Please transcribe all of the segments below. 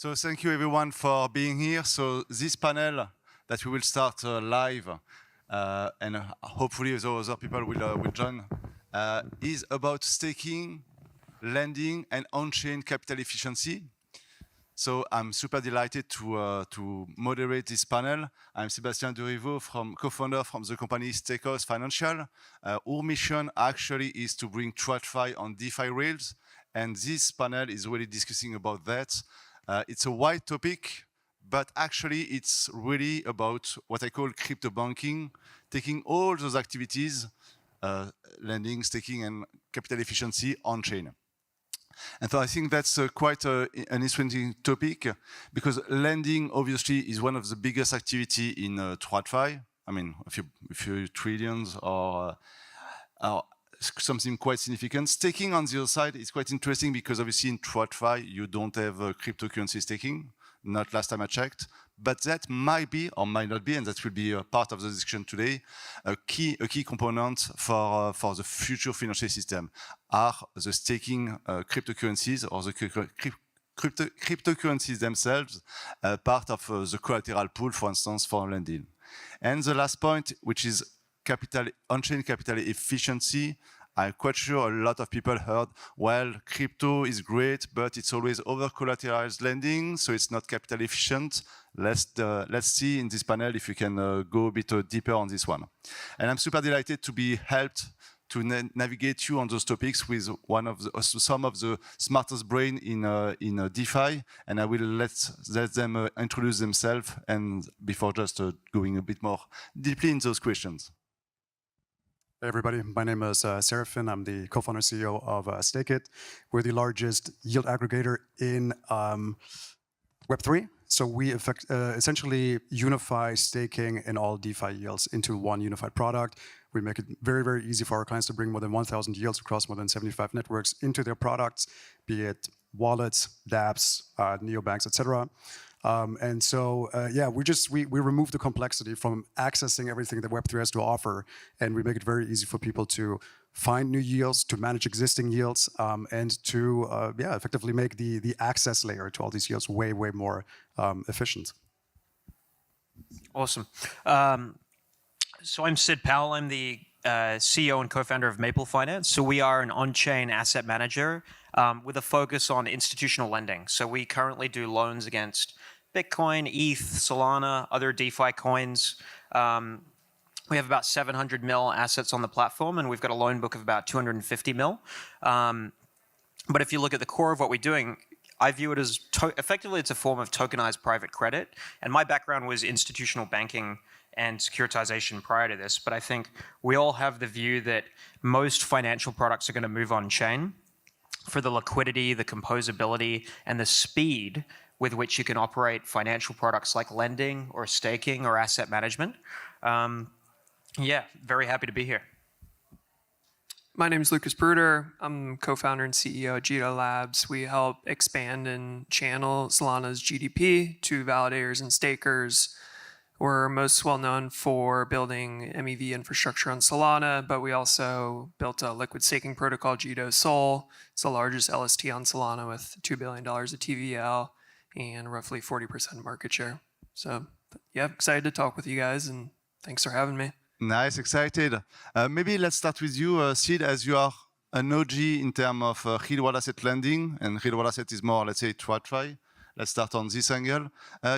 So thank you everyone for being here. So this panel that we will start live, and hopefully other people will join, is about staking, lending, and on-chain capital efficiency. So I'm super delighted to moderate this panel. I'm Sébastien Derivaux, co-founder from the company Stakos Financial. Our mission actually is to bring TradFi on DeFi rails, and this panel is really discussing about that. It's a wide topic, but actually it's really about what I call crypto banking, taking all those activities, lending, staking, and capital efficiency on-chain. And so I think that's quite an interesting topic, because lending obviously is one of the biggest activity in TradFi. I mean, a few trillions or something quite significant. Staking on the other side is quite interesting because obviously in TradFi you don't have cryptocurrency staking, not last time I checked, but that might be or might not be, and that will be a part of the discussion today, a key component for the future financial system are the staking cryptocurrencies or the cryptocurrencies themselves, part of the collateral pool, for instance, for lending. And the last point, which is on-chain capital efficiency. I'm quite sure a lot of people heard, well, crypto is great, but it's always over-collateralized lending, so it's not capital efficient. Let's see in this panel if we can go a bit deeper on this one. And I'm super delighted to be helped to navigate you on those topics with some of the smartest brain in DeFi, and I will let them introduce themselves and before just going a bit more deeply in those questions. Hey everybody, my name is Serafin. I'm the co-founder and CEO of StakeIt. We're the largest yield aggregator in Web3. So we essentially unify staking and all DeFi yields into one unified product. We make it very, very easy for our clients to bring more than 1,000 yields across more than 75 networks into their products, be it wallets, dApps, neobanks, etc. And so, yeah, we remove the complexity from accessing everything that Web3 has to offer, and we make it very easy for people to find new yields, to manage existing yields, and to, yeah, effectively make the access layer to all these yields way, way more efficient. Awesome. So I'm Sid Powell. I'm the CEO and co-founder of Maple Finance. So we are an on-chain asset manager with a focus on institutional lending. So we currently do loans against Bitcoin, ETH, Solana, other DeFi coins. We have about 700 mil assets on the platform, and we've got a loan book of about 250 mil. But if you look at the core of what we're doing, I view it as effectively it's a form of tokenized private credit. And my background was institutional banking and securitization prior to this. But I think we all have the view that most financial products are going to move on chain for the liquidity, the composability, and the speed with which you can operate financial products like lending or staking or asset management. Yeah, very happy to be here. My name is Bruder. I'm co-founder and CEO at Jito Labs. We help expand and channel Solana's GDP to validators and stakers. We're most well known for building MEV infrastructure on Solana, but we also built a liquid staking protocol, Jito Sol. It's the largest LST on Solana with $2 billion of TVL and roughly 40% market share. So yeah, excited to talk with you guys, and thanks for having me. Nice, excited. Maybe let's start with you, Sid, as you are an OG in terms of real-world asset lending, and real-world asset is more, let's say, TradFi. Let's start on this angle.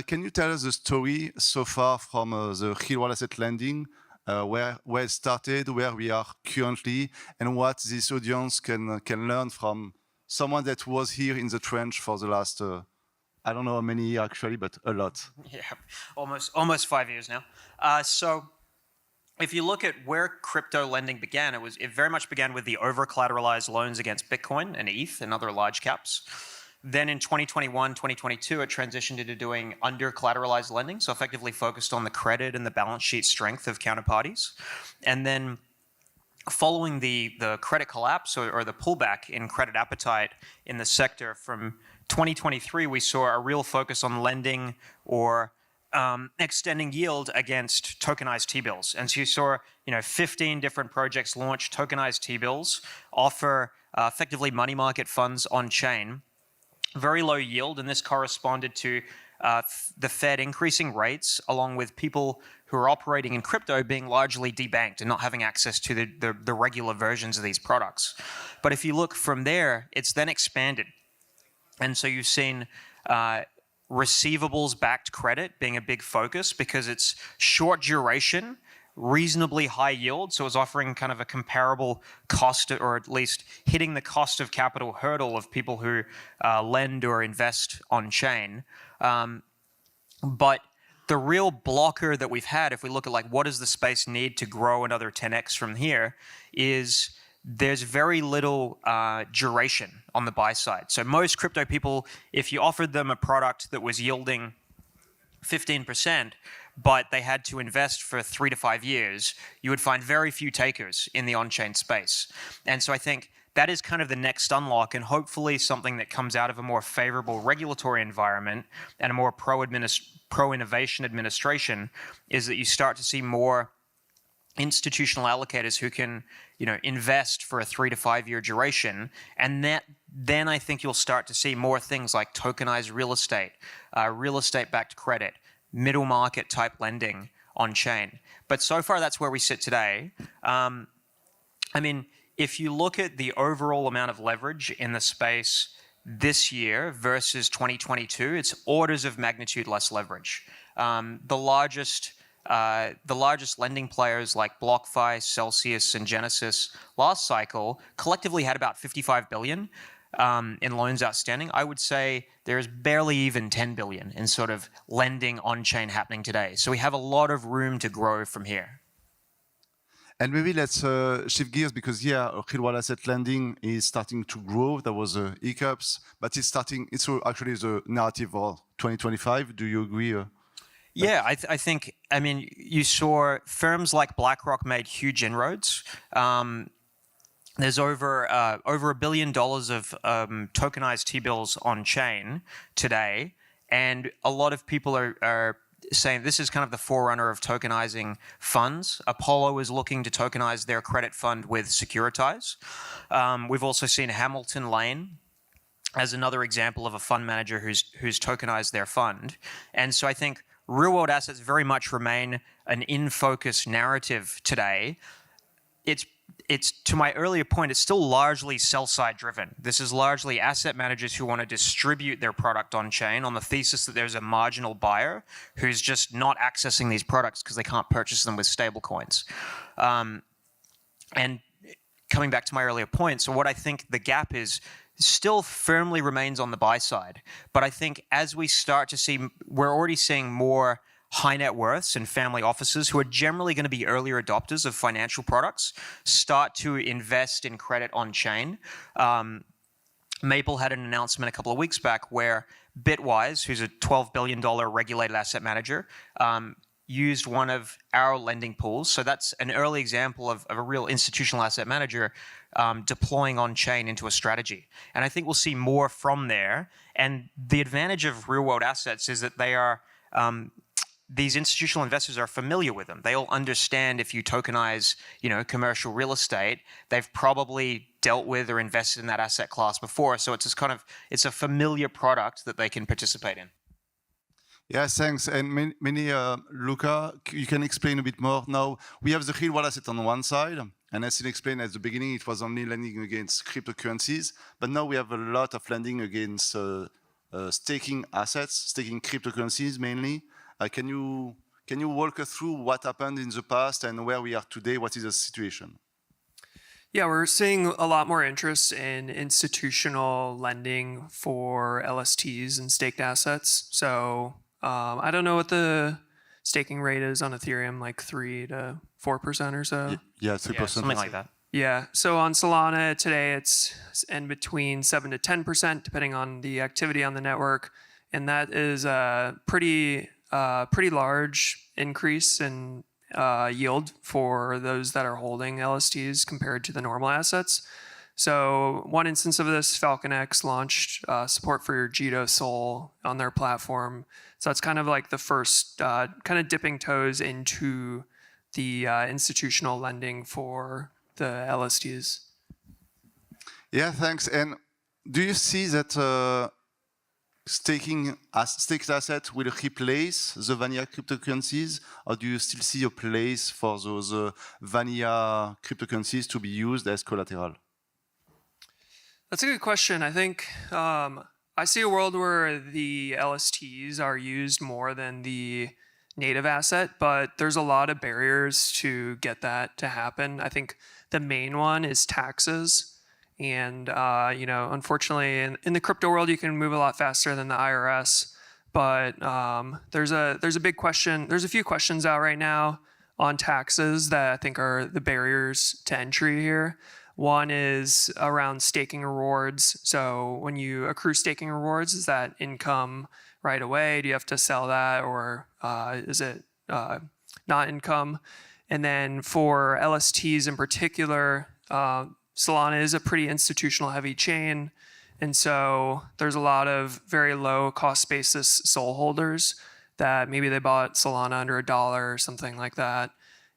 Can you tell us the story so far from the real-world asset lending, where it started, where we are currently, and what this audience can learn from someone that was here in the trench for the last, I don't know how many years actually, but a lot. Yeah, almost 5 years now. So if you look at where crypto lending began, it very much began with the over-collateralized loans against Bitcoin and ETH and other large caps. Then in 2021, 2022, it transitioned into doing under-collateralized lending, so effectively focused on the credit and the balance sheet strength of counterparties. And then following the credit collapse or the pullback in credit appetite in the sector from 2023, we saw a real focus on lending or extending yield against tokenized T-bills. And so you saw 15 different projects launch tokenized T-bills, offer effectively money market funds on chain very low yield, and this corresponded to the Fed increasing rates, along with people who are operating in crypto being largely debanked and not having access to the regular versions of these products. But if you look from there, it's then expanded. And so you've seen receivables-backed credit being a big focus because it's short duration, reasonably high yield, so it's offering kind of a comparable cost, or at least hitting the cost of capital hurdle of people who lend or invest on chain. But the real blocker that we've had, if we look at like what does the space need to grow another 10x from here, is there's very little duration on the buy side. So most crypto people, if you offered them a product that was yielding 15%, but they had to invest for 3 to 5 years, you would find very few takers in the on-chain space. And so I think that is kind of the next unlock, and hopefully something that comes out of a more favorable regulatory environment and a more pro-innovation administration, is that you start to see more institutional allocators who can, invest for a 3 to 5 year duration, and then I think you'll start to see more things like tokenized real estate-backed credit, middle market type lending on chain. But so far, that's where we sit today. If you look at the overall amount of leverage in the space this year versus 2022, it's orders of magnitude less leverage. The largest lending players like BlockFi, Celsius, and Genesis last cycle collectively had about 55 billion in loans outstanding. I would say there's barely even 10 billion in sort of lending on-chain happening today. So we have a lot of room to grow from here. And maybe let's shift gears, because real-world asset lending is starting to grow. There was hiccups, but it's actually the narrative for 2025. Do you agree? Yeah, I think, you saw firms like BlackRock made huge inroads. There's over $1 billion of tokenized T-bills on chain today, and a lot of people are saying this is kind of the forerunner of tokenizing funds. Apollo is looking to tokenize their credit fund with Securitize. We've also seen Hamilton Lane as another example of a fund manager who's tokenized their fund. And so I think real-world assets very much remain an in-focus narrative today. It's to my earlier point, it's still largely sell-side driven. This is largely asset managers who want to distribute their product on chain on the thesis that there's a marginal buyer who's just not accessing these products because they can't purchase them with stable coins. And coming back to my earlier point, so what I think the gap is still firmly remains on the buy side. But I think as we start to see, we're already seeing more high net worths and family offices who are generally going to be earlier adopters of financial products start to invest in credit on chain. Maple had an announcement a couple of weeks back where Bitwise, who's a $12 billion regulated asset manager, used one of our lending pools. So that's an early example of a real institutional asset manager deploying on chain into a strategy. And I think we'll see more from there. And the advantage of real world assets is that they are, these institutional investors are familiar with them. They all understand if you tokenize, commercial real estate, they've probably dealt with or invested in that asset class before. So it's it's a familiar product that they can participate in. Yeah, thanks. And Luca, you can explain a bit more. Now, we have the real world asset on one side, and as you explained at the beginning, it was only lending against cryptocurrencies, but now we have a lot of lending against staking assets, staking cryptocurrencies mainly. Can you walk us through what happened in the past and where we are today? What is the situation? Yeah, we're seeing a lot more interest in institutional lending for LSTs and staked assets. So I don't know what the staking rate is on Ethereum, like 3 to 4% or so. Yeah, 3%. Yeah, something like that. Yeah, so on Solana today, it's in between 7 to 10%, depending on the activity on the network. And that is a pretty large increase in yield for those that are holding LSTs compared to the normal assets. So one instance of this, FalconX launched support for Jito Sol on their platform. So that's kind of like the first kind of dipping toes into the institutional lending for the LSTs. Yeah, thanks. And do you see that staked asset will replace the vanilla cryptocurrencies, or do you still see a place for those vanilla cryptocurrencies to be used as collateral? That's a good question. I think I see a world where the LSTs are used more than the native asset, but there's a lot of barriers to get that to happen. I think the main one is taxes. And, unfortunately, in the crypto world, you can move a lot faster than the IRS. But there's a big question. There's a few questions out right now on taxes that I think are the barriers to entry here. One is around staking rewards. So when you accrue staking rewards, is that income right away? Do you have to sell that, or is it not income? And then for LSTs in particular, Solana is a pretty institutional heavy chain. And so there's a lot of very low cost basis SOL holders that maybe they bought Solana under $1 or something like that.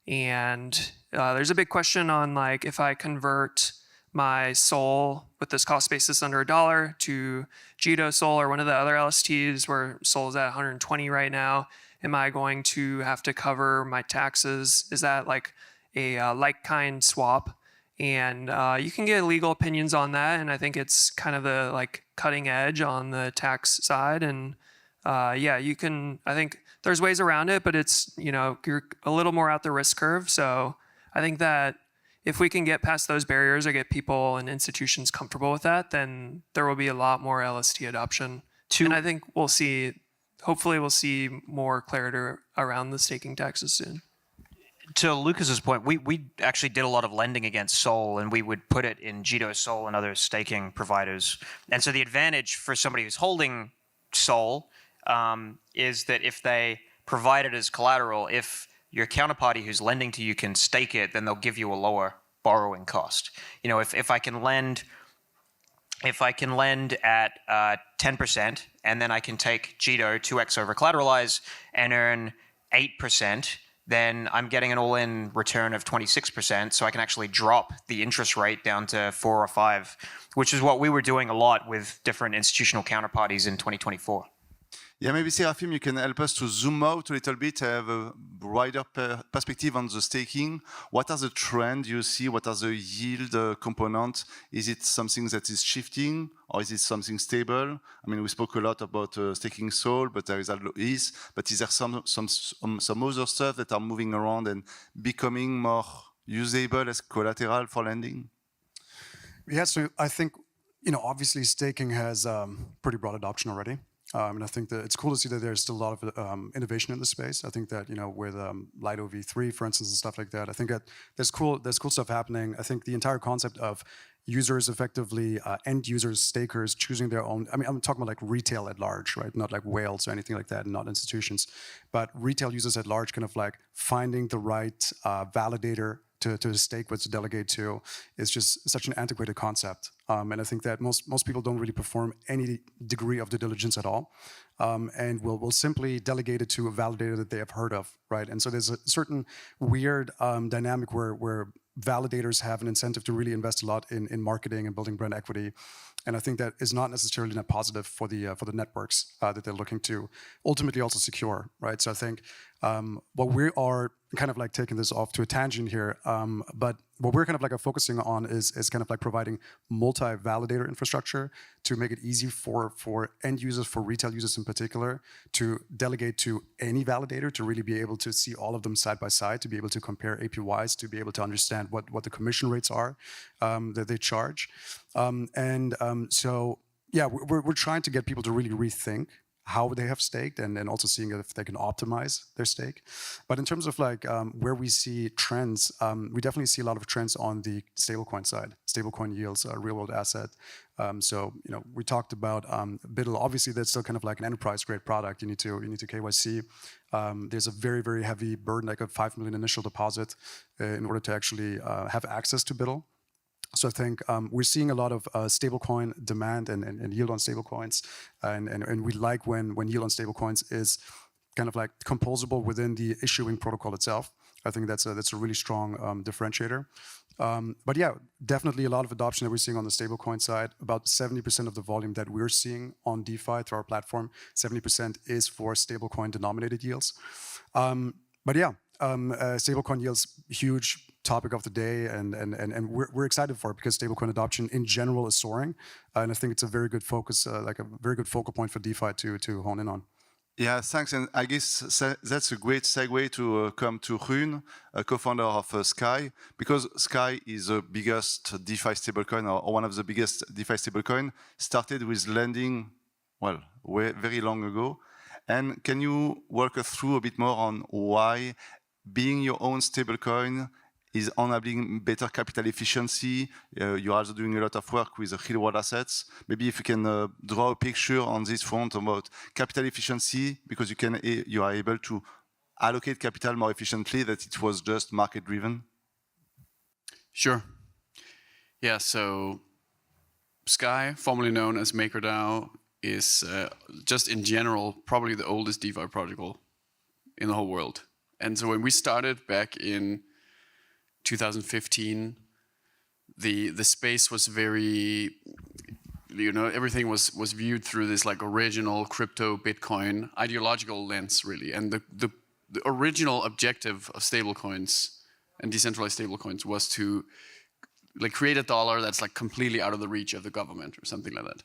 And there's a big question on like, if I convert my SOL with this cost basis under $1 to Jito SOL or one of the other LSTs where SOL is at 120 right now, am I going to have to cover my taxes? Is that like a like-kind swap? And you can get legal opinions on that, and I think it's kind of the like cutting edge on the tax side. And you can. I think there's ways around it, but it's you're a little more out the risk curve. So I think that if we can get past those barriers or get people and institutions comfortable with that, then there will be a lot more LST adoption. And I think we'll see. Hopefully, we'll see more clarity around the staking taxes soon. To Lucas's point, we actually did a lot of lending against SOL, and we would put it in Jito SOL and other staking providers. And so the advantage for somebody who's holding SOL is that if they provide it as collateral, if your counterparty who's lending to you can stake it, then they'll give you a lower borrowing cost. If I can lend at 10%, and then I can take Jito 2x over collateralize and earn 8%, then I'm getting an all-in return of 26%, so I can actually drop the interest rate down to 4 or 5, which is what we were doing a lot with different institutional counterparties in 2024. Yeah, maybe Serafin, you can help us to zoom out a little bit, have a wider perspective on the staking. What are the trends you see? What are the yield components? Is it something that is shifting, or is it something stable? I mean, we spoke a lot about staking SOL, but there is but is there some other stuff that are moving around and becoming more usable as collateral for lending? Yeah, so I think, obviously staking has pretty broad adoption already. And I think that it's cool to see that there's still a lot of innovation in the space. I think that, with Lido V3, for instance, and stuff like that, I think that there's cool stuff happening. I think the entire concept of users effectively, end users, stakers, choosing their own, I'm talking about like retail at large, right? Not like whales or anything like that, not institutions, but retail users at large, kind of like finding the right validator to stake what's delegate to is just such an antiquated concept. And I think that most people don't really perform any degree of due diligence at all. And will simply delegate it to a validator that they have heard of, right? And so there's a certain weird dynamic where validators have an incentive to really invest a lot in marketing and building brand equity. And I think that is not necessarily net positive for the networks that they're looking to ultimately also secure, right? So I think what we are kind of like taking this off to a tangent here, but what we're kind of like focusing on is kind of like providing multi-validator infrastructure to make it easy for end users, for retail users in particular, to delegate to any validator, to really be able to see all of them side by side, to be able to compare APYs, to be able to understand what the commission rates are that they charge. So yeah, we're trying to get people to really rethink how they have staked and also seeing if they can optimize their stake. But in terms of like where we see trends, we definitely see a lot of trends on the stablecoin side. Stablecoin yields, real world asset. So we talked about BUIDL. Obviously, that's still kind of like an enterprise grade product. You need to KYC. There's a very, very heavy burden, like a 5 million initial deposit in order to actually have access to BUIDL. So I think we're seeing a lot of stablecoin demand and yield on stablecoins, and we like when yield on stablecoins is kind of like composable within the issuing protocol itself. I think that's a really strong differentiator. But yeah, definitely a lot of adoption that we're seeing on the stablecoin side. About 70% of the volume that we're seeing on DeFi through our platform, 70% is for stablecoin denominated yields. But yeah, stablecoin yields, huge topic of the day, and we're excited for it because stablecoin adoption in general is soaring, and I think it's a very good focus, like a very good focal point for DeFi to hone in on. Yeah, thanks. And I guess that's a great segue to come to Rune, a co-founder of Sky, because Sky is the biggest DeFi stablecoin, or one of the biggest DeFi stablecoin, started with lending, well, very long ago. And can you walk us through a bit more on why being your own stablecoin is enabling better capital efficiency? You're also doing a lot of work with real world assets. Maybe if you can draw a picture on this front about capital efficiency, because you are able to allocate capital more efficiently, that it was just market driven. Sure. Yeah, so Sky, formerly known as MakerDAO, is just in general probably the oldest DeFi protocol in the whole world. And so when we started back in 2015, the space was very, everything was viewed through this like original crypto Bitcoin ideological lens, really. And the original objective of stablecoins and decentralized stablecoins was to like create a dollar that's like completely out of the reach of the government or something like that.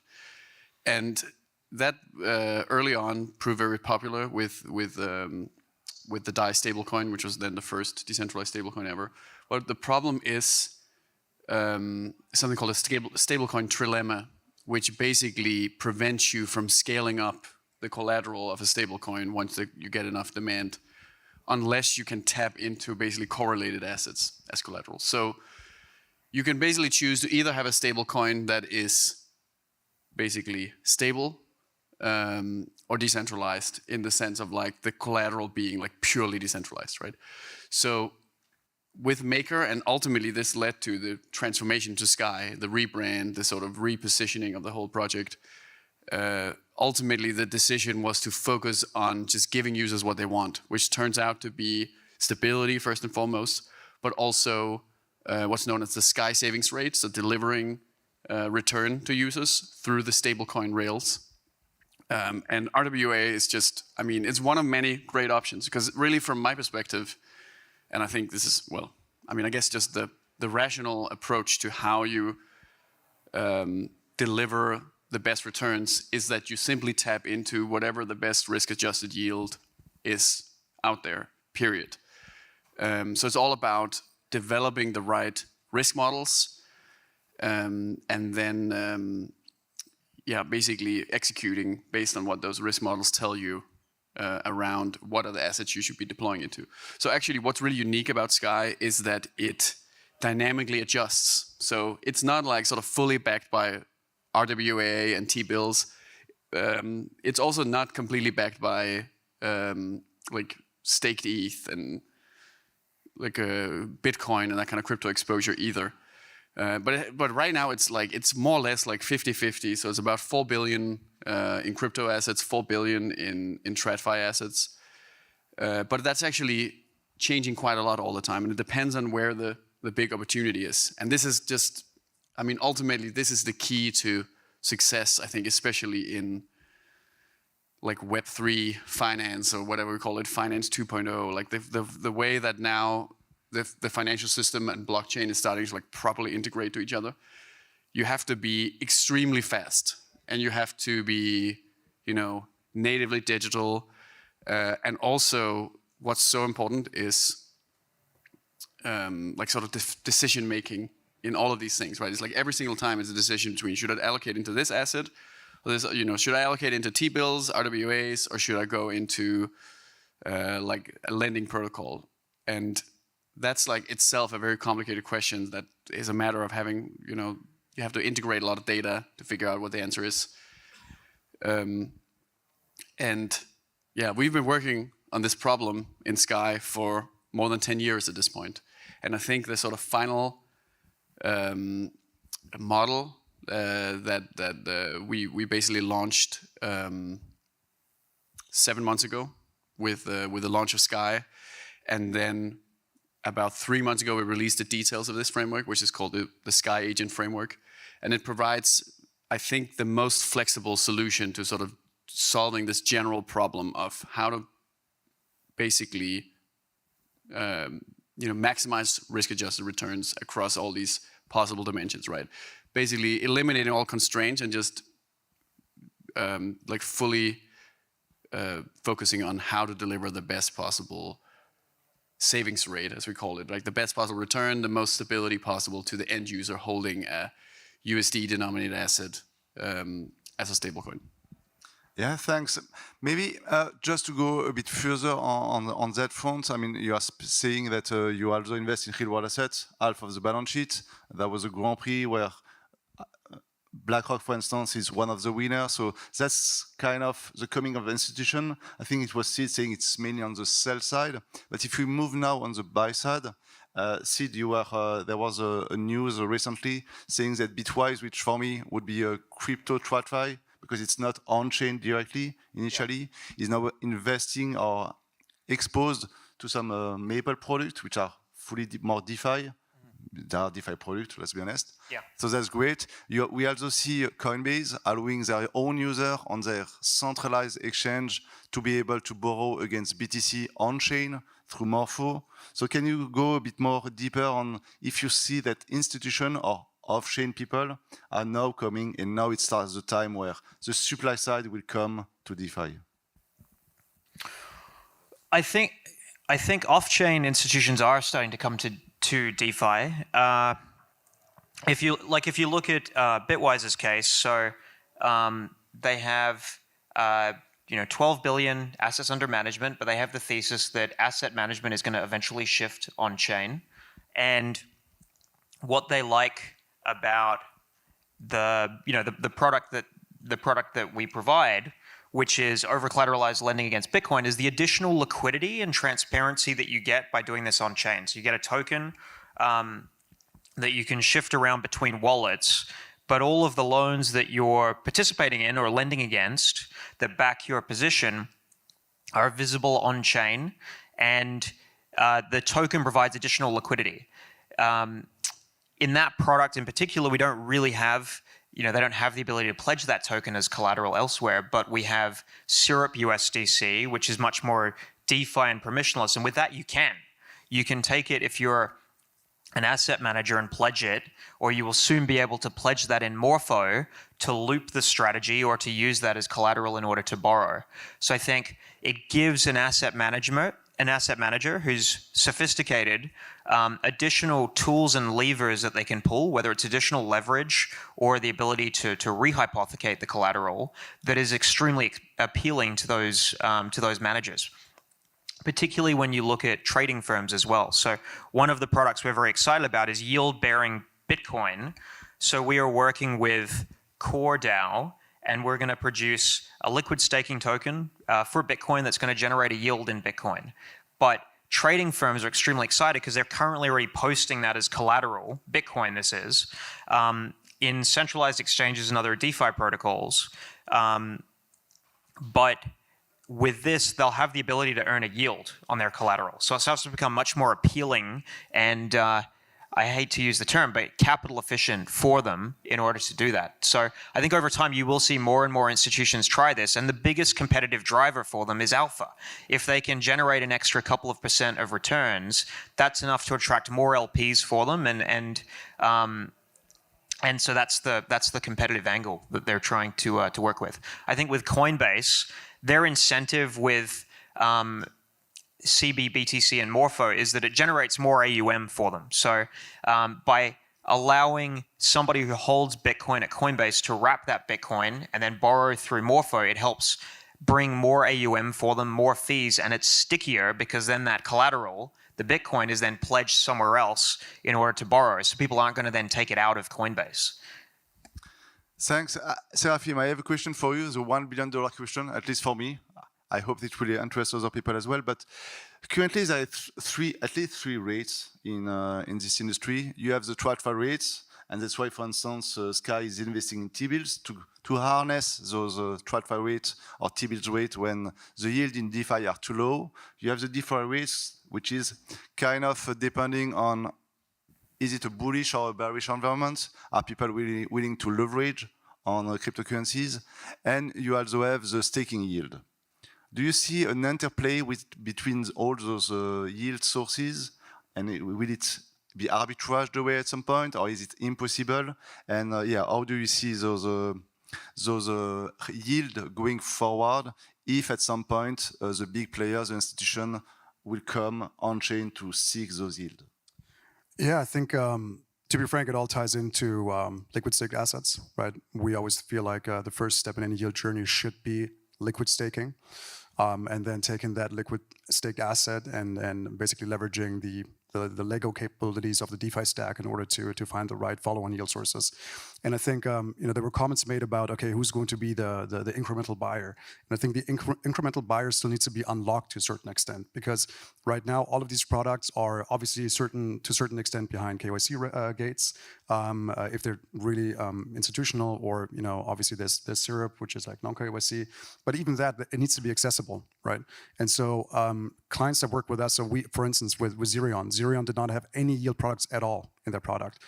And that early on proved very popular with the DAI stablecoin, which was then the first decentralized stablecoin ever. But the problem is something called a stablecoin trilemma, which basically prevents you from scaling up the collateral of a stablecoin once you get enough demand, unless you can tap into basically correlated assets as collateral. So you can basically choose to either have a stablecoin that is basically stable or decentralized in the sense of like the collateral being like purely decentralized, right? So with Maker, and ultimately this led to the transformation to Sky, the rebrand, the sort of repositioning of the whole project. Ultimately the decision was to focus on just giving users what they want, which turns out to be stability first and foremost, but also what's known as the Sky savings rate, so delivering return to users through the stablecoin rails. And RWA is just, I mean, it's one of many great options, because really from my perspective, and I think this is, well, I mean, I guess just the rational approach to how you deliver the best returns is that you simply tap into whatever the best risk-adjusted yield is out there, period. So it's all about developing the right risk models, and then basically executing based on what those risk models tell you around what are the assets you should be deploying into. So actually what's really unique about Sky is that it dynamically adjusts. So it's not like sort of fully backed by RWA and T-bills. It's also not completely backed by like staked ETH and like Bitcoin and that kind of crypto exposure either. But right now it's more or less like 50-50. So it's about 4 billion in crypto assets, 4 billion in TradFi assets. But that's actually changing quite a lot all the time, and it depends on where the big opportunity is. And this is just, I mean, ultimately this is the key to success, I think, especially in like Web3 finance, or whatever we call it, finance 2.0. Like the way that now the financial system and blockchain is starting to like properly integrate to each other. You have to be extremely fast, and you have to be, natively digital. And also what's so important is like sort of decision making in all of these things, right? It's like every single time it's a decision between, should I allocate into this asset, or this, should I allocate into T-bills, RWAs, or should I go into like a lending protocol? And that's like itself a very complicated question that is a matter of having, you have to integrate a lot of data to figure out what the answer is. And yeah, we've been working on this problem in Sky for more than 10 years at this point. And I think the sort of final model that we basically launched 7 months ago with the launch of Sky, and then about 3 months ago, we released the details of this framework, which is called the Sky Agent Framework. And it provides, I think, the most flexible solution to sort of solving this general problem of how to basically maximize risk-adjusted returns across all these possible dimensions, right? Basically eliminating all constraints and just fully focusing on how to deliver the best possible savings rate, as we call it, like the best possible return, the most stability possible to the end user holding a USD-denominated asset as a stablecoin. Yeah, thanks. Maybe just to go a bit further on that front, I mean, you are saying that you also invest in real-world assets, half of the balance sheet. There was a Grand Prix where BlackRock, for instance, is one of the winners. So that's kind of the coming of the institution. I think it was Sid saying it's mainly on the sell side. But if we move now on the buy side, Sid, there was a news recently saying that Bitwise, which for me would be a crypto TradFi, because it's not on-chain directly initially, is now investing or exposed to some Maple products, which are fully more DeFi. There are DeFi products, let's be honest. Yeah. So that's great. We also see Coinbase allowing their own user on their centralized exchange to be able to borrow against BTC on-chain through Morpho. So can you go a bit more deeper on if you see that institution or off-chain people are now coming, and now it starts the time where the supply side will come to DeFi? I think off-chain institutions are starting to come to DeFi. If you look at Bitwise's case, so they have 12 billion assets under management, but they have the thesis that asset management is going to eventually shift on-chain, and what they like about the product that we provide, which is over-collateralized lending against Bitcoin, is the additional liquidity and transparency that you get by doing this on-chain. So you get a token that you can shift around between wallets, but all of the loans that you're participating in or lending against that back your position are visible on-chain, and the token provides additional liquidity. In that product in particular, we don't really have, they don't have the ability to pledge that token as collateral elsewhere, but we have Syrup USDC, which is much more DeFi and permissionless. And with that, you can take it if you're an asset manager and pledge it, or you will soon be able to pledge that in Morpho to loop the strategy or to use that as collateral in order to borrow. So I think it gives an asset manager who's sophisticated additional tools and levers that they can pull, whether it's additional leverage or the ability to rehypothecate the collateral, that is extremely appealing to those managers, particularly when you look at trading firms as well. So one of the products we're very excited about is yield-bearing Bitcoin. So we are working with CoreDAO, and we're going to produce a liquid staking token for Bitcoin that's going to generate a yield in Bitcoin. But trading firms are extremely excited because they're currently already posting that as collateral, Bitcoin this is, in centralized exchanges and other DeFi protocols. But with this, they'll have the ability to earn a yield on their collateral. So it starts to become much more appealing and I hate to use the term, but capital efficient for them in order to do that. So I think over time you will see more and more institutions try this, and the biggest competitive driver for them is alpha. If they can generate an extra couple of % of returns, that's enough to attract more LPs for them, and so that's the competitive angle that they're trying to work with. I think with Coinbase, their incentive with CB, BTC, and Morpho is that it generates more AUM for them. So by allowing somebody who holds Bitcoin at Coinbase to wrap that Bitcoin and then borrow through Morpho, it helps bring more AUM for them, more fees, and it's stickier because then that collateral, the Bitcoin, is then pledged somewhere else in order to borrow. So people aren't going to then take it out of Coinbase. Thanks. Serafin, I have a question for you, the $1 billion question, at least for me. I hope it will interest other people as well. But currently, there are at least three rates in this industry. You have the TradFi rates, and that's why, for instance, Sky is investing in T-bills to harness those TradFi rates or T-bills rate when the yield in DeFi are too low. You have the DeFi rates, which is kind of depending on, is it a bullish or a bearish environment? Are people really willing to leverage on cryptocurrencies? And you also have the staking yield. Do you see an interplay between all those yield sources? And will it be arbitraged away at some point, or is it impossible? And yeah, how do you see those yield going forward if at some point the big players, the institution, will come on-chain to seek those yield? Yeah, I think, to be frank, it all ties into liquid staked assets, right? We always feel like the first step in any yield journey should be liquid staking, and then taking that liquid staked asset and basically leveraging the Lego capabilities of the DeFi stack in order to find the right follow-on yield sources. And I think there were comments made about, okay, who's going to be the incremental buyer? And I think the incremental buyer still needs to be unlocked to a certain extent, because right now all of these products are obviously to a certain extent behind KYC gates, if they're really institutional, or obviously there's syrup, which is like non-KYC. But even that, it needs to be accessible, right? And so clients that work with us, so we, for instance, with Zerion did not have any yield products at all in their product,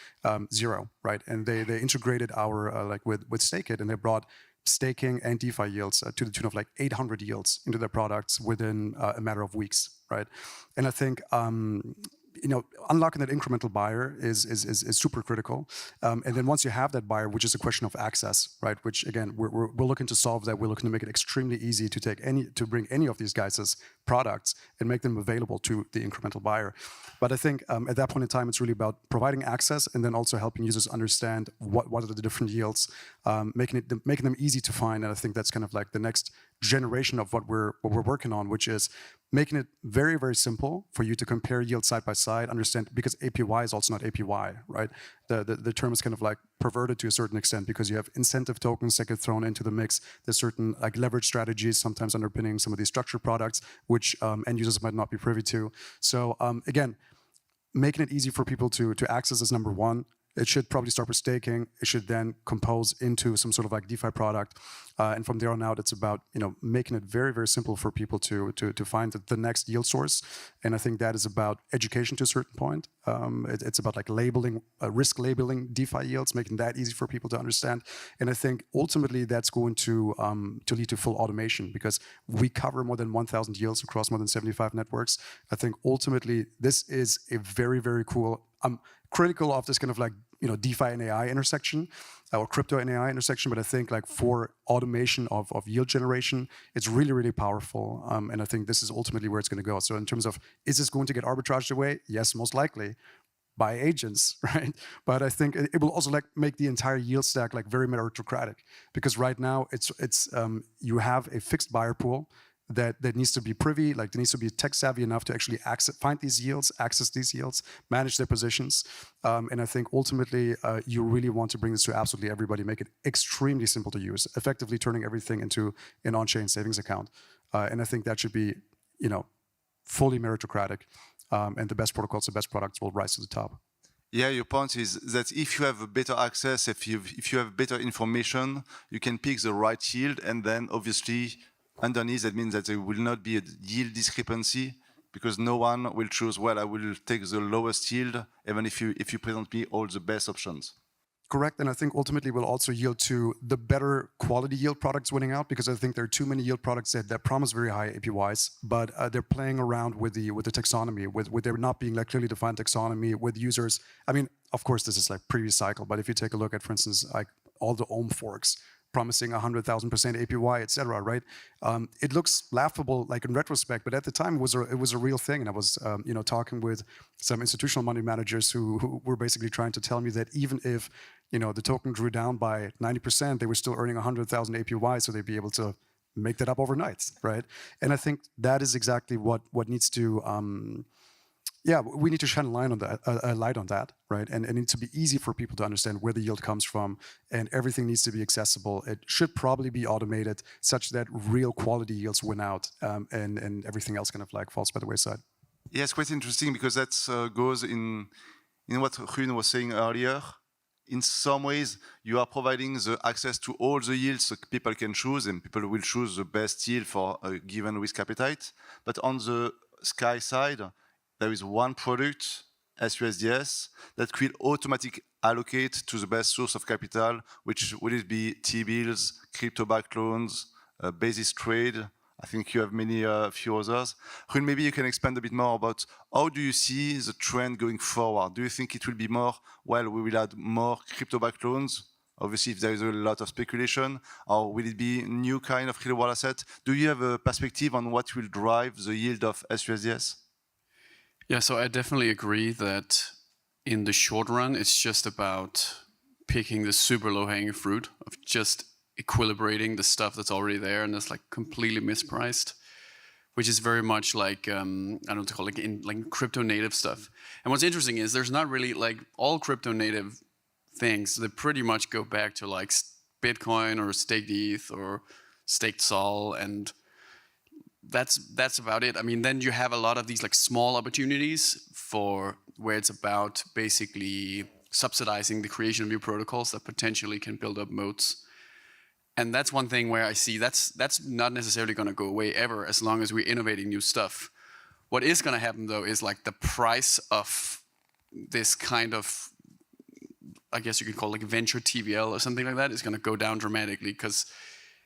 zero, right? And they integrated our with Stake-It, and they brought staking and DeFi yields to the tune of like 800 yields into their products within a matter of weeks, right? And I think unlocking that incremental buyer is super critical. And then once you have that buyer, which is a question of access, right? Which again, we're looking to solve that. We're looking to make it extremely easy to bring any of these guys' products and make them available to the incremental buyer. But I think at that point in time, it's really about providing access and then also helping users understand what are the different yields, making them easy to find. And I think that's kind of like the next generation of what we're working on, which is making it very, very simple for you to compare yields side by side, understand, because APY is also not APY, right? The term is kind of like perverted to a certain extent because you have incentive tokens that get thrown into the mix. There's certain like leverage strategies sometimes underpinning some of these structured products, which end users might not be privy to. So again, making it easy for people to access is number one. It should probably start with staking. It should then compose into some sort of like DeFi product. And from there on out, it's about making it very, very simple for people to find the next yield source. And I think that is about education to a certain point. It's about like labeling, risk labeling DeFi yields, making that easy for people to understand. And I think ultimately that's going to lead to full automation, because we cover more than 1,000 yields across more than 75 networks. I think ultimately this is a very, very cool. Critical of this kind of like DeFi and AI intersection, or crypto and AI intersection, but I think like for automation of yield generation, it's really, really powerful. And I think this is ultimately where it's going to go. So in terms of, is this going to get arbitraged away? Yes, most likely by agents, right? But I think it will also like make the entire yield stack like very meritocratic, because right now it's you have a fixed buyer pool that needs to be privy, like there needs to be tech savvy enough to actually find these yields, access these yields, manage their positions. And I think ultimately you really want to bring this to absolutely everybody, make it extremely simple to use, effectively turning everything into an on-chain savings account. And I think that should be, fully meritocratic. And the best protocols, the best products will rise to the top. Yeah, your point is that if you have better access, if you have better information, you can pick the right yield, and then obviously underneath, that means that there will not be a yield discrepancy, because no one will choose, well, I will take the lowest yield, even if you present me all the best options. Correct, and I think ultimately will also yield to the better quality yield products winning out, because I think there are too many yield products that promise very high APYs, but they're playing around with the taxonomy, with there not being like clearly defined taxonomy with users. I mean, of course, this is like previous cycle, but if you take a look at, for instance, like all the Ohm forks, promising 100,000% APY, etc. Right? It looks laughable, like in retrospect, but at the time it was a real thing. And I was, talking with some institutional money managers who were basically trying to tell me that even if, the token drew down by 90%, they were still earning 100,000 APY, so they'd be able to make that up overnight, right? And I think that is exactly what needs to. We need to shine a light on that, right? And it needs to be easy for people to understand where the yield comes from, and everything needs to be accessible. It should probably be automated such that real quality yields win out, and everything else kind of like falls by the wayside. Yeah, it's quite interesting because that goes in what Rune was saying earlier. in some ways, you are providing the access to all the yields so people can choose, and people will choose the best yield for a given risk appetite. But on the Sky side, there is one product, SUSDS, that will automatically allocate to the best source of capital, which would it be T-bills, crypto-backed loans, basis trade. I think you have many few others. Rune, maybe you can expand a bit more about how do you see the trend going forward? Do you think it will be more, well, we will add more crypto-backed loans, obviously if there is a lot of speculation, or will it be new kind of real-world asset? Do you have a perspective on what will drive the yield of SUSDS? Yeah, so I definitely agree that in the short run, it's just about picking the super low-hanging fruit of just equilibrating the stuff that's already there and that's like completely mispriced, which is very much like I don't know what to call it, like crypto native stuff. And what's interesting is there's not really like all crypto native things that pretty much go back to like Bitcoin or staked ETH or staked Sol, and that's about it. I mean, then you have a lot of these like small opportunities for where it's about basically subsidizing the creation of new protocols that potentially can build up moats. And that's one thing where I see that's not necessarily going to go away ever as long as we're innovating new stuff. What is going to happen though is like the price of this kind of, I guess you could call it like venture TVL or something like that, is going to go down dramatically because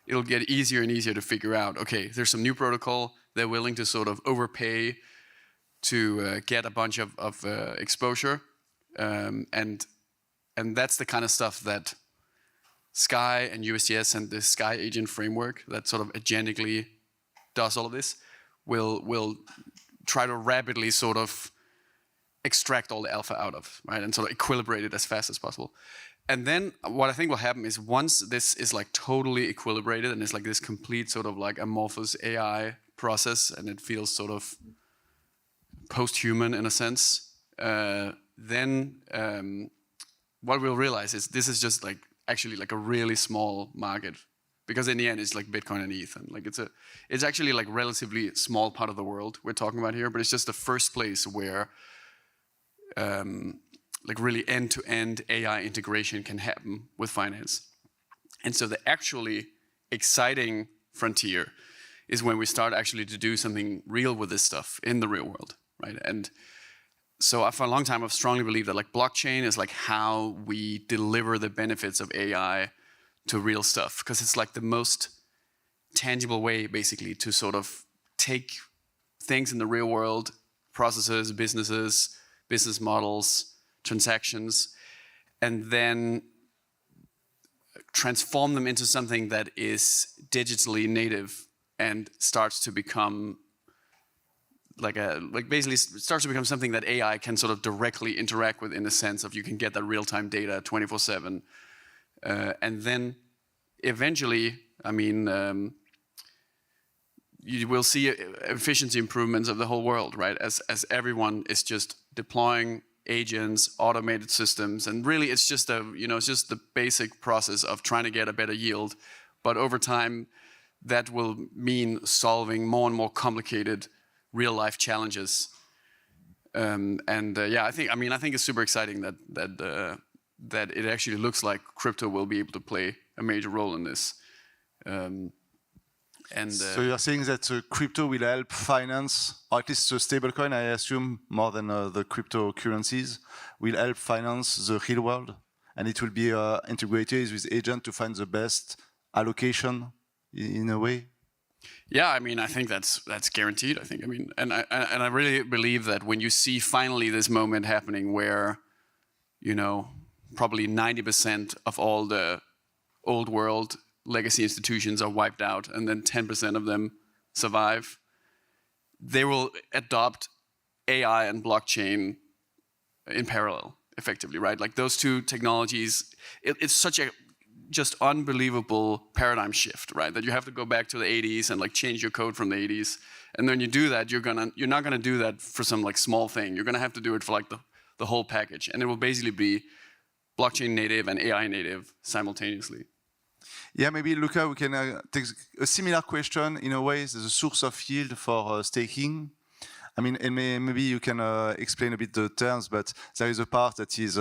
it'll get easier and easier to figure out, okay, there's some new protocol, they're willing to sort of overpay to get a bunch of exposure. And that's the kind of stuff that Sky and USDS and the Sky agent framework that sort of agentically does all of this will try to rapidly sort of extract all the alpha out of, right? And sort of equilibrate it as fast as possible. And then what I think will happen is once this is like totally equilibrated and it's like this complete sort of like amorphous AI process and it feels sort of post-human in a sense, then what we'll realize is this is just like actually like a really small market, because in the end it's like Bitcoin and ETH, and like it's actually like relatively small part of the world we're talking about here, but it's just the first place where like really end-to-end AI integration can happen with finance. And so the actually exciting frontier is when we start actually to do something real with this stuff in the real world, right? And so for a long time, I've strongly believed that like blockchain is like how we deliver the benefits of AI to real stuff, because it's like the most tangible way basically to sort of take things in the real world, processes, businesses, business models, transactions, and then transform them into something that is digitally native and starts to become basically starts to become something that AI can sort of directly interact with, in the sense of you can get that real-time data 24/7, and then eventually, I mean, you will see efficiency improvements of the whole world, right? As everyone is just deploying agents, automated systems, and really it's just it's just the basic process of trying to get a better yield, but over time, that will mean solving more and more complicated real-life challenges, yeah, I think it's super exciting that it actually looks like crypto will be able to play a major role in this. So you're saying that crypto will help finance, or at least the stablecoin, I assume, more than the cryptocurrencies, will help finance the real world, and it will be integrated with agent to find the best allocation in a way? Yeah, I mean, I think that's guaranteed. I think, I mean, and I really believe that when you see finally this moment happening where, probably 90% of all the old world legacy institutions are wiped out, and then 10% of them survive, they will adopt AI and blockchain in parallel, effectively, right? Like those two technologies, it's such a just unbelievable paradigm shift, right? That you have to go back to the 80s and like change your code from the 80s. And then you do that, you're not gonna do that for some like small thing. You're gonna have to do it for like the whole package. And it will basically be blockchain native and AI native simultaneously. Yeah, maybe Luca, we can take a similar question in a way, the source of yield for staking. I mean, and maybe you can explain a bit the terms, but there is a part that is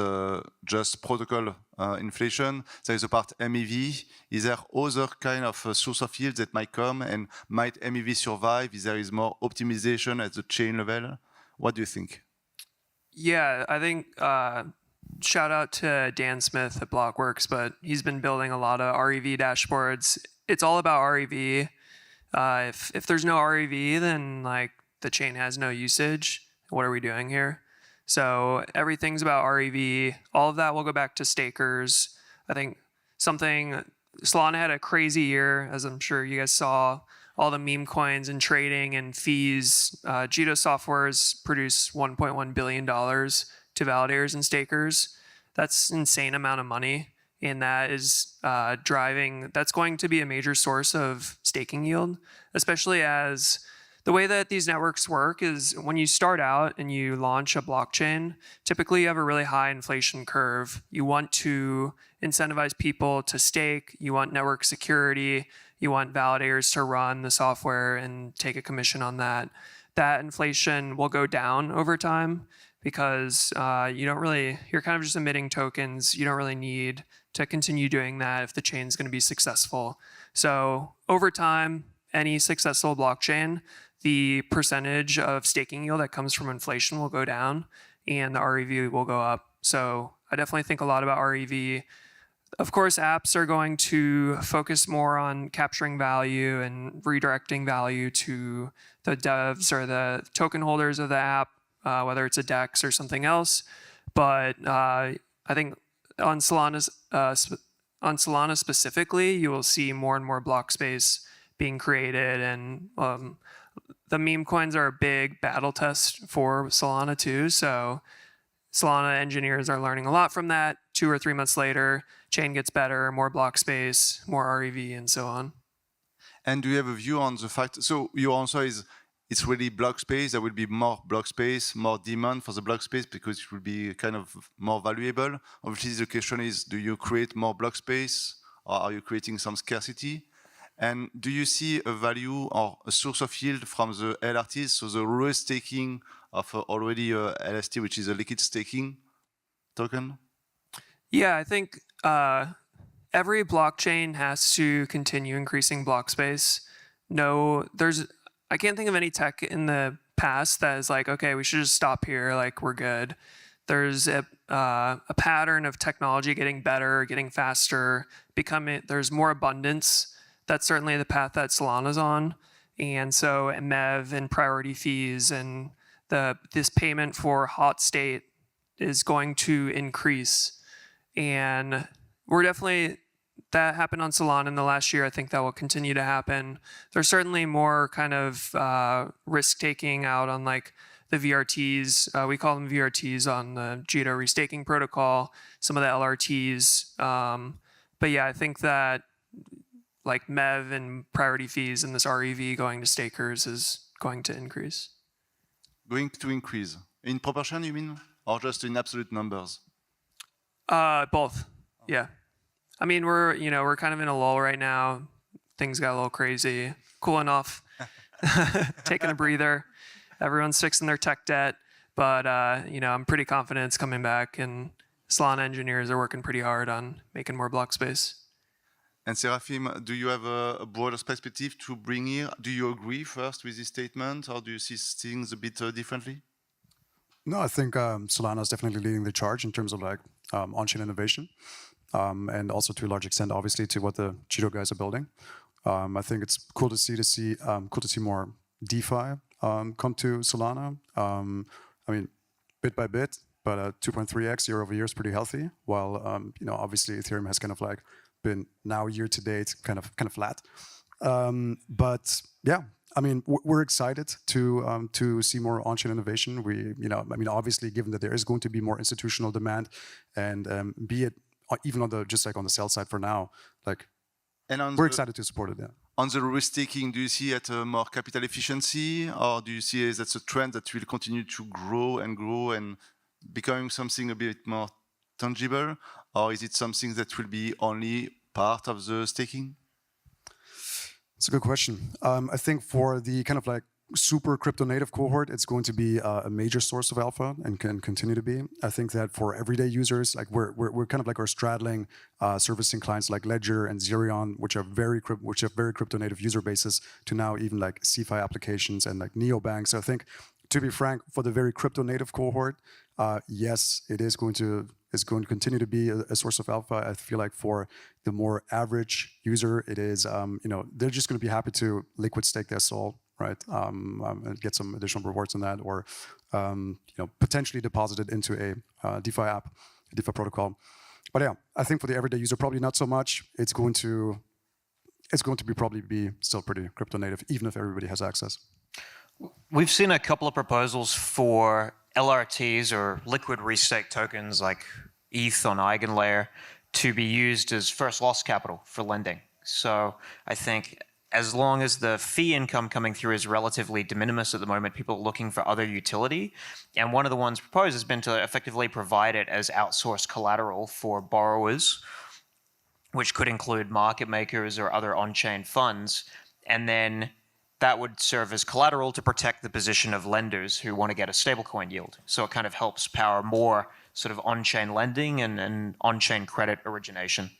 just protocol inflation. There is a part MEV. Is there other kind of source of yield that might come, and might MEV survive if there is more optimization at the chain level? What do you think? Yeah, I think shout out to Dan Smith at Blockworks, but he's been building a lot of REV dashboards. It's all about REV. If there's no REV, then like the chain has no usage. What are we doing here? So everything's about REV. All of that will go back to stakers. I think Solana had a crazy year, as I'm sure you guys saw. All the meme coins and trading and fees. Jito Software's produced $1.1 billion to validators and stakers. That's an insane amount of money. And that is that's going to be a major source of staking yield, especially as the way that these networks work is when you start out and you launch a blockchain, typically you have a really high inflation curve. You want to incentivize people to stake. You want network security. You want validators to run the software and take a commission on that. That inflation will go down over time because you're kind of just emitting tokens. You don't really need to continue doing that if the chain's going to be successful. So over time, any successful blockchain, the percentage of staking yield that comes from inflation will go down and the REV will go up. So I definitely think a lot about REV. Of course, apps are going to focus more on capturing value and redirecting value to the devs or the token holders of the app, whether it's a DEX or something else. But I think on Solana specifically, you will see more and more block space being created, and the meme coins are a big battle test for Solana too. So Solana engineers are learning a lot from that. 2 or 3 months later, chain gets better, more block space, more REV, and so on. And do you have a view on the fact, so your answer is it's really block space, there will be more block space, more demand for the block space because it will be kind of more valuable. Obviously the question is, do you create more block space or are you creating some scarcity? And do you see a value or a source of yield from the LRTs, so the re-staking of already LST, which is a liquid staking token? Yeah, I think every blockchain has to continue increasing block space. I can't think of any tech in the past that is like, okay, we should just stop here, like we're good. There's a pattern of technology getting better, getting faster, there's more abundance. That's certainly the path that Solana's on. And so MEV and priority fees and this payment for hot state is going to increase. And that happened on Solana in the last year. I think that will continue to happen. There's certainly more kind of risk-taking out on like the VRTs. We call them VRTs on the Jito restaking protocol, some of the LRTs. But yeah, I think that like MEV and priority fees and this REV going to stakers is going to increase. Going to increase. In proportion, you mean? Or just in absolute numbers? Both, yeah. I mean, we're kind of in a lull right now. Things got a little crazy. Cooling off, taking a breather. Everyone's fixing their tech debt, but I'm pretty confident it's coming back, and Solana engineers are working pretty hard on making more block space. And Serafin, do you have a broader perspective to bring here? Do you agree first with this statement, or do you see things a bit differently? No, I think Solana is definitely leading the charge in terms of like on-chain innovation, and also to a large extent, obviously, to what the Jito guys are building. I think it's cool to see more DeFi come to Solana. I mean, bit by bit, but 2.3x year over year is pretty healthy. While obviously Ethereum has kind of like been now year to date kind of flat. But yeah, I mean, we're excited to see more on-chain innovation. Obviously, given that there is going to be more institutional demand, and be it even on the sell side for now, like, we're excited to support it. Yeah. On the risk-taking, do you see it more capital efficiency, or do you see that's a trend that will continue to grow and becoming something a bit more tangible, or is it something that will be only part of the staking? It's a good question. I think for the kind of like super crypto native cohort, it's going to be a major source of alpha and can continue to be. I think that for everyday users, like we're kind of like our straddling servicing clients like Ledger and Xerion, which have very crypto native user bases, to now even like CeFi applications and like neobanks. So I think, to be frank, for the very crypto native cohort, yes, it is going to continue to be a source of alpha. I feel like for the more average user, it is they're just going to be happy to liquid stake their SOL, right, and get some additional rewards on that, or potentially deposit it into a DeFi app, a DeFi protocol. But yeah, I think for the everyday user, probably not so much. It's going to probably be still pretty crypto native, even if everybody has access. We've seen a couple of proposals for LRTs, or liquid restake tokens like ETH on EigenLayer, to be used as first loss capital for lending. So I think as long as the fee income coming through is relatively de minimis at the moment, people are looking for other utility. And one of the ones proposed has been to effectively provide it as outsourced collateral for borrowers, which could include market makers or other on-chain funds. And then that would serve as collateral to protect the position of lenders who want to get a stablecoin yield. So it kind of helps power more sort of on-chain lending and on-chain credit origination.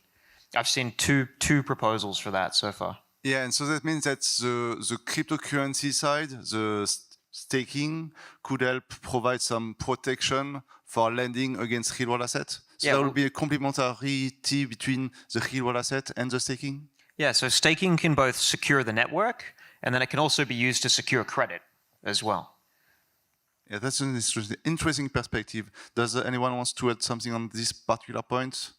I've seen two proposals for that so far. Yeah, and so that means that the cryptocurrency side, the staking, could help provide some protection for lending against real-world assets. So there will be a complementarity between the real-world asset and the staking? Yeah, so staking can both secure the network, and then it can also be used to secure credit as well. Yeah, that's an interesting perspective. Does anyone want to add something on this particular point?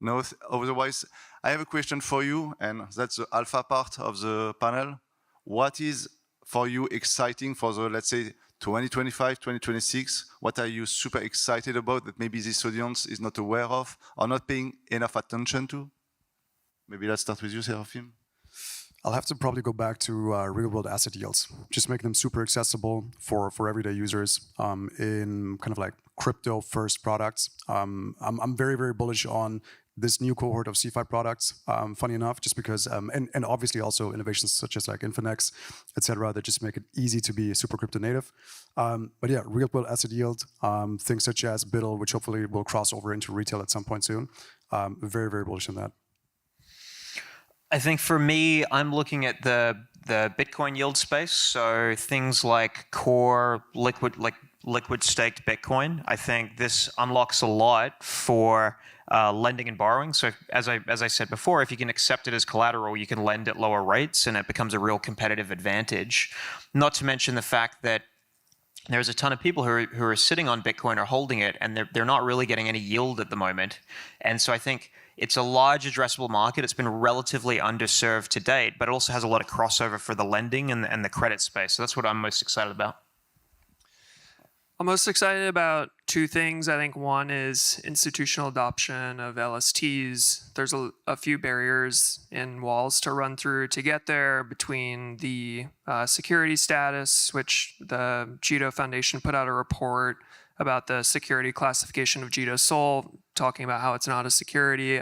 No, otherwise, I have a question for you, and that's the alpha part of the panel. What is, for you, exciting for the, let's say, 2025, 2026? What are you super excited about that maybe this audience is not aware of or not paying enough attention to? Maybe let's start with you, Serafin. I'll have to probably go back to real-world asset yields. Just make them super accessible for everyday users in kind of like crypto-first products. I'm very, very bullish on this new cohort of CeFi products, funny enough, just because, and obviously also innovations such as like Infinex, et cetera, that just make it easy to be super crypto native. But yeah, real-world asset yield, things such as BUIDL, which hopefully will cross over into retail at some point soon. Very, very bullish on that. I think for me, I'm looking at the Bitcoin yield space. So things like core liquid staked Bitcoin. I think this unlocks a lot for lending and borrowing. So as I said before, if you can accept it as collateral, you can lend at lower rates, and it becomes a real competitive advantage. Not to mention the fact that there's a ton of people who are sitting on Bitcoin or holding it, and they're not really getting any yield at the moment. And so I think it's a large addressable market. It's been relatively underserved to date, but it also has a lot of crossover for the lending and the credit space. So that's what I'm most excited about. I'm most excited about two things. I think one is institutional adoption of LSTs. There's a few barriers and walls to run through to get there, between the security status, which the Jito Foundation put out a report about the security classification of Jito Sol, talking about how it's not a security.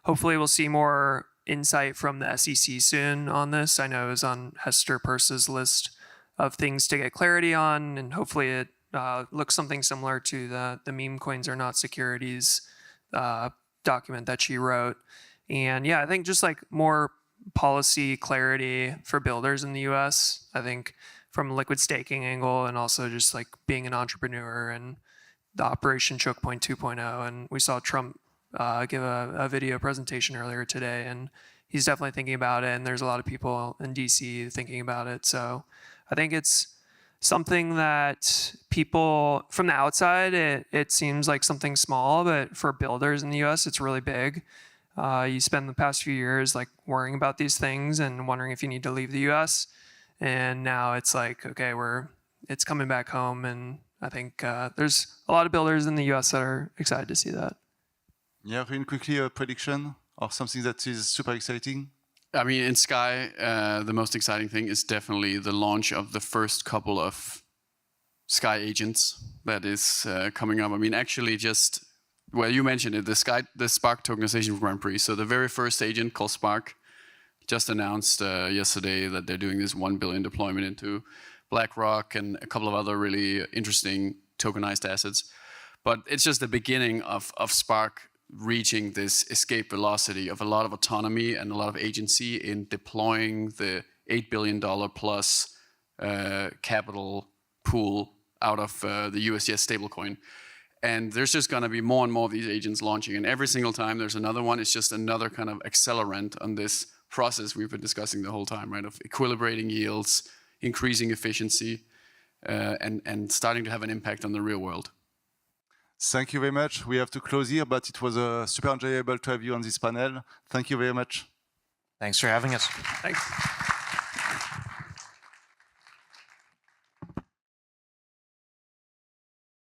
Hopefully we'll see more insight from the SEC soon on this. I know it was on Hester Peirce's list of things to get clarity on, and hopefully it looks something similar to the meme coins are not securities document that she wrote. And yeah, I think just like more policy clarity for builders in the US, I think from a liquid staking angle, and also just like being an entrepreneur and the Operation Choke Point 2.0. And we saw Trump give a video presentation earlier today, and he's definitely thinking about it. And there's a lot of people in DC thinking about it. So I think it's something that people from the outside, it seems like something small, but for builders in the US, it's really big. You spend the past few years like worrying about these things and wondering if you need to leave the US. And now it's like, okay, it's coming back home. And I think there's a lot of builders in the US that are excited to see that. Yeah, Rune, quickly a prediction or something that is super exciting? I mean, in Sky, the most exciting thing is definitely the launch of the first couple of Sky agents that is coming up. I mean, actually just, well, you mentioned it, the Spark tokenization Grand Prix. So the very first agent called Spark just announced yesterday that they're doing this 1 billion deployment into BlackRock and a couple of other really interesting tokenized assets. But it's just the beginning of Spark reaching this escape velocity of a lot of autonomy and a lot of agency in deploying the $8 billion plus capital pool out of the USDS stablecoin. And there's just going to be more and more of these agents launching. And every single time there's another one, it's just another kind of accelerant on this process we've been discussing the whole time, right? Of equilibrating yields, increasing efficiency, and starting to have an impact on the real world. Thank you very much. We have to close here, but it was super enjoyable to have you on this panel. Thank you very much. Thanks for having us. Thanks.